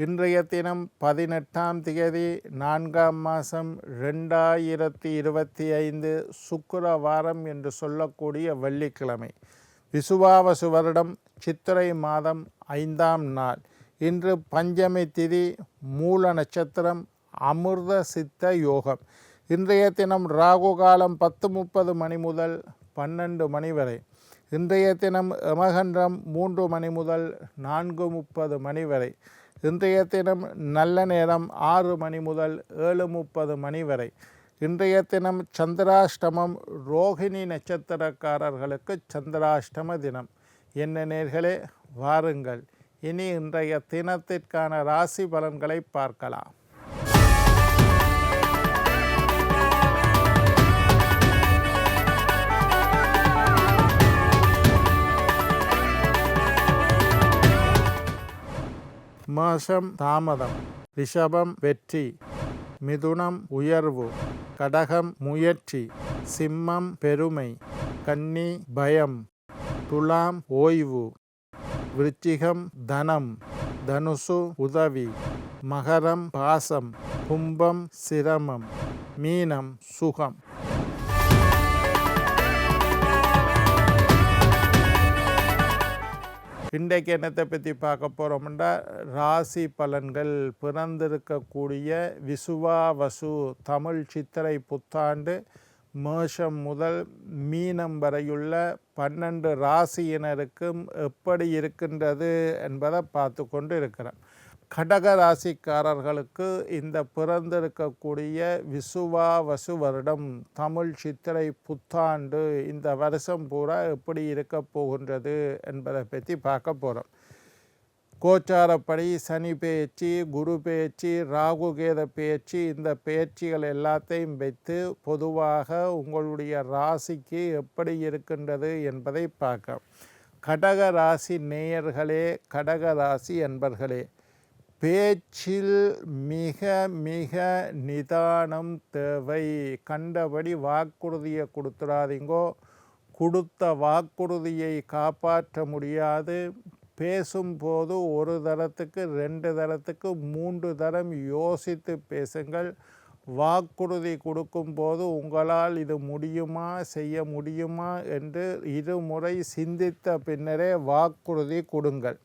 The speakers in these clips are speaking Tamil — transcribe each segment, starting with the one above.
இன்றைய தினம் 18ஆம் தேதி 4ஆம் மாதம் 2025 சுக்கிரவாரம் என்று சொல்லக்கூடிய வெள்ளிக்கிழமை. விசுவாவசு வருடம் சித்திரை மாதம் 5ஆம் நாள். இன்று பஞ்சமி திதி, மூல நட்சத்திரம், அமிர்த சித்த யோகம். இன்றைய தினம் ராகு காலம் 10:30 மணி முதல் 12 மணி வரை. இன்றைய தினம் யமகண்டம் 3 மணி முதல் 4:30 மணி வரை. இன்றைய தினம் நல்ல நேரம் 6 மணி முதல் 7:30 மணி வரை. இன்றைய தினம் சந்திராஷ்டமம். ரோகிணி நட்சத்திரக்காரர்களுக்கு சந்திராஷ்டம தினம். என்ன நேர்களே, வாருங்கள் இனி இன்றைய தினத்திற்கான ராசி பலன்களை பார்க்கலாம். மேஷம் தாமதம், ரிஷபம் வெற்றி, மிதுனம் உயர்வு, கடகம் முயற்சி, சிம்மம் பெருமை, கன்னி பயம், துலாம் ஓய்வு, விருச்சிகம் தனம், தனுசு உதவி, மகரம் பாசம், கும்பம் சிரமம், மீனம் சுகம். இன்றைக்கு என்னத்தை பற்றி பார்க்க போகிறோம்னா, ராசி பலன்கள். பிறந்திருக்கக்கூடிய விசுவாவசு தமிழ் சித்திரை புத்தாண்டு மேஷம் முதல் மீனம் வரையுள்ள 12 ராசியினருக்கும் எப்படி இருக்கின்றது என்பதை பார்த்து கொண்டு இருக்கிறேன். கடக ராசிக்காரர்களுக்கு இந்த பிறந்திருக்கக்கூடிய விசுவாவசு வருடம் தமிழ் சித்திரை புத்தாண்டு இந்த வருஷம் பூரா எப்படி இருக்க போகின்றது என்பதை பற்றி பார்க்க போகிறோம். கோச்சாரப்படி சனி பெயர்ச்சி, குரு பெயர்ச்சி, ராகு கேத பெயர்ச்சி, இந்த பெயர்ச்சிகள் எல்லாத்தையும் வைத்து பொதுவாக உங்களுடைய ராசிக்கு எப்படி இருக்கின்றது என்பதை பார்க்க. கடக ராசி நேயர்களே, கடக ராசி என்பர்களே, பேச்சில் மிக மிக நிதானம் தேவை. கண்டபடி வாக்குறுதியை கொடுத்துடாதீங்கோ. கொடுத்த வாக்குறுதியை காப்பாற்ற முடியாது. பேசும்போது ஒரு தரத்துக்கு 2 தரத்துக்கு 3 தரம் யோசித்து பேசுங்கள். வாக்குறுதி கொடுக்கும்போது உங்களால் இது முடியுமா, செய்ய முடியுமா என்று 2 முறை சிந்தித்த பின்னரே வாக்குறுதி கொடுங்கள்.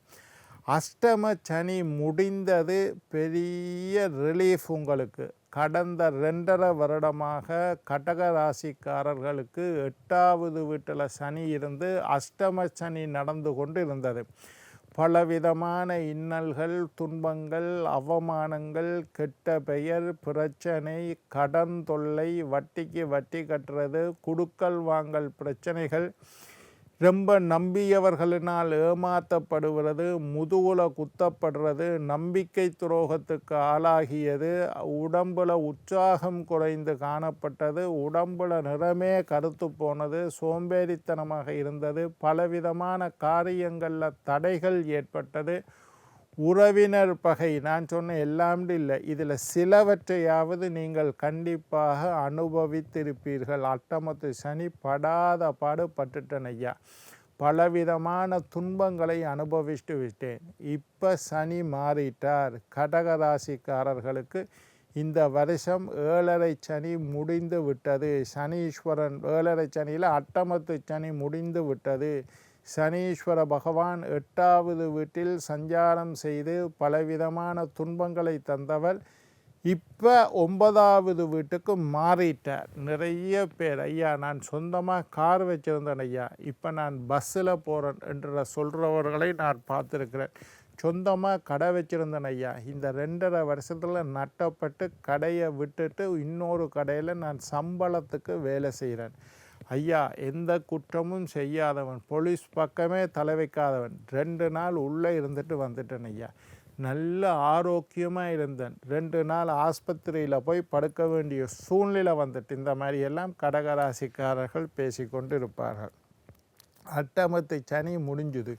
அஷ்டம சனி முடிந்தது, பெரிய ரிலீஃப் உங்களுக்கு. கடந்த 2.5 வருடமாக கடக ராசிக்காரர்களுக்கு 8வது வீட்டில் சனி இருந்து அஷ்டம சனி நடந்து கொண்டு இருந்தது. பலவிதமான இன்னல்கள், துன்பங்கள், அவமானங்கள், கெட்ட பெயர், பிரச்சனை, கடன் தொல்லை, வட்டிக்கு வட்டி கட்டுறது, குடுக்கல் வாங்கல் பிரச்சனைகள், ரொம்ப நம்பியவர்களினால் ஏமாற்றப்படுகிறது, முதுகுல குத்தப்படுறது, நம்பிக்கை துரோகத்துக்கு ஆளாகியது, உடம்புல உற்சாகம் குறைந்து காணப்பட்டது, உடம்புல நிறமே கருத்து போனது, சோம்பேறித்தனமாக இருந்தது, பலவிதமான காரியங்களில் தடைகள் ஏற்பட்டது, உறவினர் பகை. நான் சொன்ன எல்லாம் இல்லை, இதில் சிலவற்றையாவது நீங்கள் கண்டிப்பாக அனுபவித்திருப்பீர்கள். அட்டமத்து சனி படாத பாடு பட்டுட்டேன் ஐயா. பலவிதமான துன்பங்களை அனுபவிச்சுட்டு விட்டேன். இப்போ சனி மாறிட்டார். கடகராசிக்காரர்களுக்கு இந்த வருஷம் 7.5 சனி முடிந்து விட்டது. சனீஸ்வரன் 7.5 சனியில் அட்டமத்து சனி முடிந்து விட்டது. சனீஸ்வர பகவான் 8வது வீட்டில் சஞ்சாரம் செய்து பலவிதமான துன்பங்களை தந்தவர் இப்போ 9வது வீட்டுக்கு மாறிட்டார். நிறைய பேர், ஐயா நான் சொந்தமாக கார் வச்சுருந்தேன் ஐயா, இப்போ நான் பஸ்ஸில் போகிறேன் என்ற சொல்கிறவர்களை நான் பார்த்துருக்கிறேன். சொந்தமாக கடை வச்சுருந்தேன் ஐயா, இந்த 2.5 வருஷத்தில் நட்டப்பட்டு கடையை விட்டுட்டு இன்னொரு கடையில் நான் சம்பளத்துக்கு வேலை செய்கிறேன். ஐயா, எந்த குற்றமும் செய்யாதவன், போலீஸ் பக்கமே தலை வைக்காதவன், 2 நாள் உள்ளே இருந்துட்டு வந்துட்டேன் ஐயா. நல்ல ஆரோக்கியமாக இருந்தேன். 2 நாள் ஆஸ்பத்திரியில் போய் படுக்க வேண்டிய சூழ்நிலை வந்துட்டு. இந்த மாதிரியெல்லாம் கடகராசிக்காரர்கள் பேசிக்கொண்டு இருப்பார்கள். அட்டமத்து சனி முடிஞ்சுது.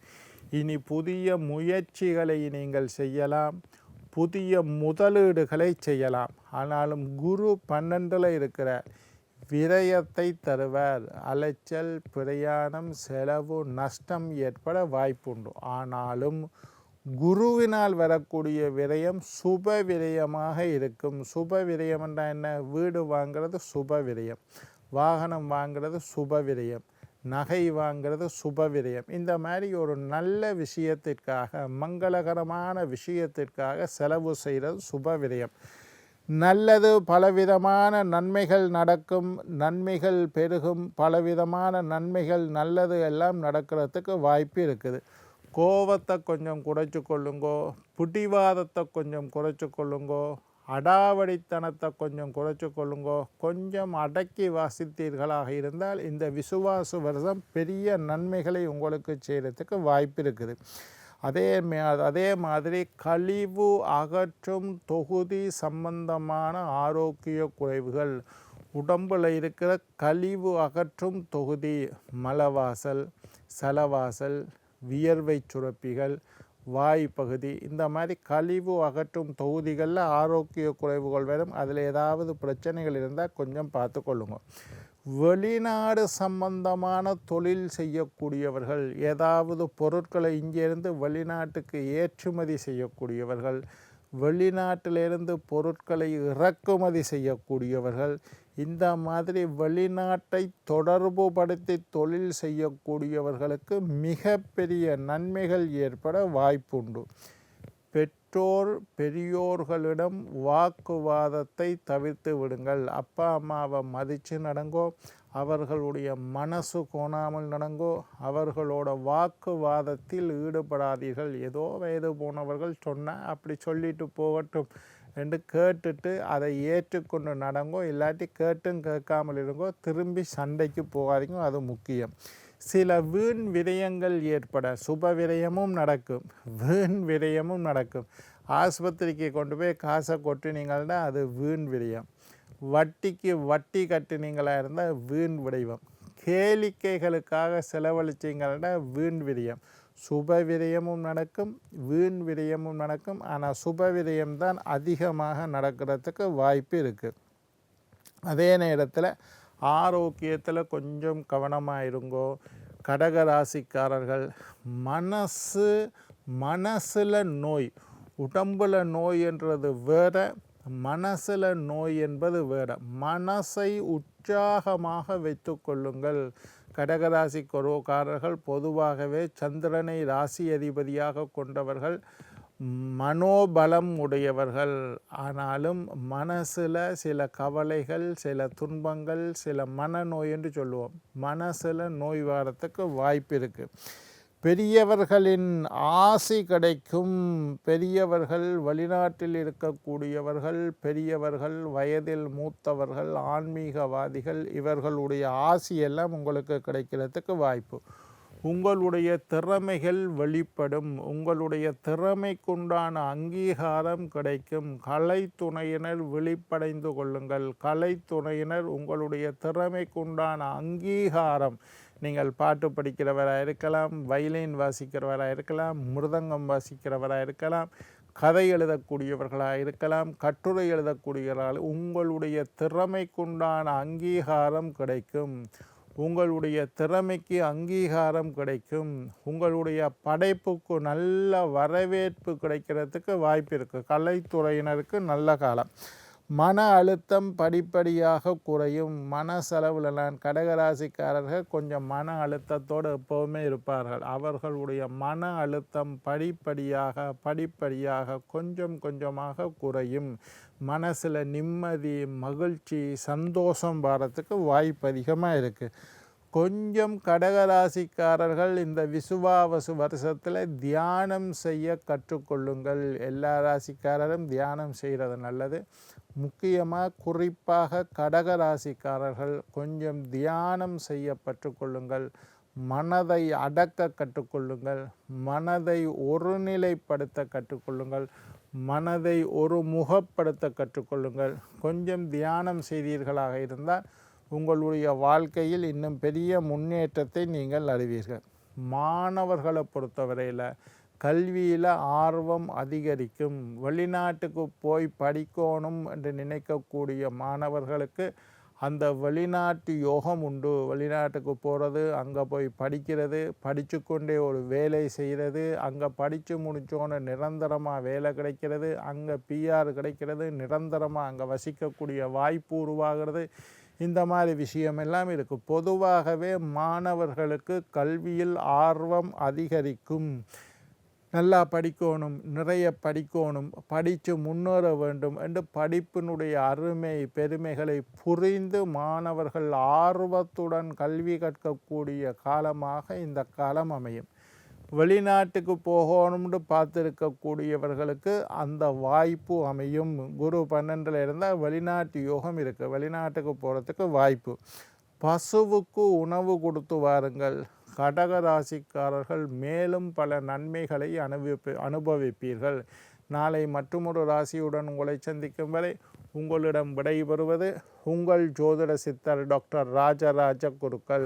இனி புதிய முயற்சிகளை நீங்கள் செய்யலாம், புதிய முதலீடுகளை செய்யலாம். ஆனாலும் குரு 12ல் இருக்கிற விரயத்தை தருவார். அலைச்சல், பிரயாணம், செலவு, நஷ்டம் ஏற்பட வாய்ப்புண்டு. ஆனாலும் குருவினால் வரக்கூடிய விரயம் சுப விரயமாக இருக்கும். சுப விரயம் என்றால் என்ன? வீடு வாங்கிறது சுப விரயம், வாகனம் வாங்கிறது சுப விரயம், நகை வாங்கிறது சுப விரயம். இந்த மாதிரி ஒரு நல்ல விஷயத்திற்காக, மங்களகரமான விஷயத்திற்காக செலவு செய்கிறது சுப விரயம். நல்லது, பலவிதமான நன்மைகள் நடக்கும், நன்மைகள் பெருகும், பலவிதமான நன்மைகள் நல்லது எல்லாம் நடக்கிறதுக்கு வாய்ப்பு இருக்குது. கோபத்தை கொஞ்சம் குறைச்சி கொள்ளுங்கோ, பிடிவாதத்தை கொஞ்சம் குறைச்சி கொள்ளுங்கோ, அடாவடித்தனத்தை கொஞ்சம் குறைச்சி கொள்ளுங்கோ. கொஞ்சம் அடக்கி வாசித்தீர்களாக இருந்தால் இந்த விசுவாச வருஷம் பெரிய நன்மைகளை உங்களுக்கு செய்கிறதுக்கு வாய்ப்பு இருக்குது. அதே மாதிரி கழிவு அகற்றும் தொகுதி சம்பந்தமான ஆரோக்கிய குறைவுகள், உடம்பில் இருக்கிற கழிவு அகற்றும் தொகுதி, மலவாசல், சலவாசல், வியர்வை சுரப்பிகள், வாய் பகுதி, இந்த மாதிரி கழிவு அகற்றும் தொகுதிகளில் ஆரோக்கிய குறைவுகள் வரும். அதில் ஏதாவது பிரச்சனைகள் இருந்தால் கொஞ்சம் பார்த்து கொள்ளுங்க. வெளிநாடு சம்பந்தமான தொழில் செய்யக்கூடியவர்கள், ஏதாவது பொருட்களை இங்கேருந்து வெளிநாட்டுக்கு ஏற்றுமதி செய்யக்கூடியவர்கள், வெளிநாட்டிலிருந்து பொருட்களை இறக்குமதி செய்யக்கூடியவர்கள், இந்த மாதிரி வெளிநாட்டை தொடர்புபடுத்தி தொழில் செய்யக்கூடியவர்களுக்கு மிகப்பெரிய நன்மைகள் ஏற்பட வாய்ப்புண்டு. பெரியோர்களிடம் வாக்குவாதத்தை தவிர்த்து விடுங்கள். அப்பா அம்மாவை மதித்து நடங்கோ, அவர்களுடைய மனசு கோணாமல் நடங்கோ, அவர்களோட வாக்குவாதத்தில் ஈடுபடாதீர்கள். ஏதோ வயது போனவர்கள் சொன்னால் அப்படி சொல்லிட்டு போகட்டும் என்று கேட்டுட்டு அதை ஏற்றுக்கொண்டு நடங்கோ. இல்லாட்டி கேட்டும் கேட்காமல் இருங்கோ, திரும்பி சண்டைக்கு போகாதீங்க. அது முக்கியம். சில வீண் விரயங்கள் ஏற்பட, சுப விரயமும் நடக்கும், வீண் விரயமும் நடக்கும். ஆஸ்பத்திரிக்கு கொண்டு போய் காசை கொட்டினீங்கன்னா அது வீண் விரயம். வட்டிக்கு வட்டி கட்டினீங்களாக இருந்தால் வீண் விரயம். கேளிக்கைகளுக்காக செலவழிச்சிங்கன்னா வீண் விரயம். சுப விரயமும் நடக்கும், வீண் விரயமும் நடக்கும். ஆனால் சுப விரயம்தான் அதிகமாக நடக்கிறதுக்கு வாய்ப்பு இருக்குது. அதே நேரத்தில் ஆரோக்கியத்தில் கொஞ்சம் கவனமாக இருங்கோ. கடகராசிக்காரர்கள், மனசில் நோய், உடம்பில் நோய் என்றது வேற, மனசில் நோய் என்பது வேற. மனசை உற்சாகமாக வைத்து கொள்ளுங்கள். கடகராசிக்காரர்கள் பொதுவாகவே சந்திரனை ராசி அதிபதியாக கொண்டவர்கள், மனோபலம் உடையவர்கள். ஆனாலும் மனசில் சில கவலைகள், சில துன்பங்கள், சில மனநோய் என்று சொல்லுவோம். மனசில் நோய் வரத்துக்கு வாய்ப்பு இருக்குது. பெரியவர்களின் ஆசி கிடைக்கும். பெரியவர்கள், வெளிநாட்டில் இருக்கக்கூடியவர்கள், பெரியவர்கள், வயதில் மூத்தவர்கள், ஆன்மீகவாதிகள், இவர்களுடைய ஆசியெல்லாம் உங்களுக்கு கிடைக்கிறதுக்கு வாய்ப்பு. உங்களுடைய திறமைகள் வெளிப்படும். உங்களுடைய திறமைக்குண்டான அங்கீகாரம் கிடைக்கும். கலைத்துறையினர் விழிப்படைந்து கொள்ளுங்கள். கலைத்துறையினர் உங்களுடைய திறமைக்குண்டான அங்கீகாரம், நீங்கள் பாட்டு படிக்கிறவராக இருக்கலாம், வயலின் வாசிக்கிறவராக இருக்கலாம், மிருதங்கம் வாசிக்கிறவராக இருக்கலாம், கதை எழுதக்கூடியவர்களாக இருக்கலாம், கட்டுரை எழுதக்கூடியவர்களால் உங்களுடைய திறமைக்குண்டான அங்கீகாரம் கிடைக்கும். உங்களுடைய திறமைக்கு அங்கீகாரம் கிடைக்கும். உங்களுடைய படைப்புக்கு நல்ல வரவேற்பு கிடைக்கிறதுக்கு வாய்ப்பு இருக்குது. கலைத்துறையினருக்கு நல்ல காலம். மன அழுத்தம் படிப்படியாக குறையும். மன செலவுலாம் கடகராசிக்காரர்கள் கொஞ்சம் மன அழுத்தத்தோடு எப்போவுமே இருப்பார்கள். அவர்களுடைய மன அழுத்தம் படிப்படியாக கொஞ்சம் கொஞ்சமாக குறையும். மனசில் நிம்மதி, மகிழ்ச்சி, சந்தோஷம் வரத்துக்கு வாய்ப்பு அதிகமாக இருக்குது. கொஞ்சம் கடகராசிக்காரர்கள் இந்த விசுவாவசு வருஷத்தில் தியானம் செய்ய கற்றுக்கொள்ளுங்கள். எல்லா ராசிக்காரரும் தியானம் செய்கிறது நல்லது. முக்கியமாக குறிப்பாக கடகராசிக்காரர்கள் கொஞ்சம் தியானம் செய்ய கற்றுக்கொள்ளுங்கள். மனதை அடக்க கற்றுக்கொள்ளுங்கள். மனதை ஒருநிலைப்படுத்த கற்றுக்கொள்ளுங்கள். மனதை ஒருமுகப்படுத்த கற்றுக்கொள்ளுங்கள். கொஞ்சம் தியானம் செய்தீர்களாக இருந்தால் உங்களுடைய வாழ்க்கையில் இன்னும் பெரிய முன்னேற்றத்தை நீங்கள் அறிவீர்கள். மாணவர்களை பொறுத்தவரையில் கல்வியில் ஆர்வம் அதிகரிக்கும். வெளிநாட்டுக்கு போய் படிக்கணும் என்று நினைக்கக்கூடிய மாணவர்களுக்கு அந்த வெளிநாட்டு யோகம் உண்டு. வெளிநாட்டுக்கு போகிறது, அங்கே போய் படிக்கிறது, படித்து கொண்டே ஒரு வேலை செய்கிறது, அங்கே படித்து முடித்தோன்னு நிரந்தரமாக வேலை கிடைக்கிறது, அங்கே பிஆர் கிடைக்கிறது, நிரந்தரமாக அங்கே வசிக்கக்கூடிய வாய்ப்பு உருவாகிறது. இந்த மாதிரி விஷயமெல்லாம் இருக்குது. பொதுவாகவே மாணவர்களுக்கு கல்வியில் ஆர்வம் அதிகரிக்கும். நல்லா படிக்கணும், நிறைய படிக்கணும், படித்து முன்னேற வேண்டும் என்று படிப்பினுடைய அருமை பெருமைகளை புரிந்து மாணவர்கள் ஆர்வத்துடன் கல்வி கற்கக்கூடிய காலமாக இந்த காலம் அமையும். வெளிநாட்டுக்கு போகணும்னு பார்த்துருக்கக்கூடியவர்களுக்கு அந்த வாய்ப்பு அமையும். குரு 12 இருந்தால் வெளிநாட்டு யோகம் இருக்குது, வெளிநாட்டுக்கு போகிறதுக்கு வாய்ப்பு. பசுவுக்கு உணவு கொடுத்து வாருங்கள். கடகராசிக்காரர்கள் மேலும் பல நன்மைகளை அனுபவிப்பீர்கள். நாளை மற்றொரு ராசியுடன் உங்களை சந்திக்கும் வரை உங்களிடம் விடைபெறுவது உங்கள் ஜோதிட சித்தர் டாக்டர் ராஜராஜ குருக்கள்.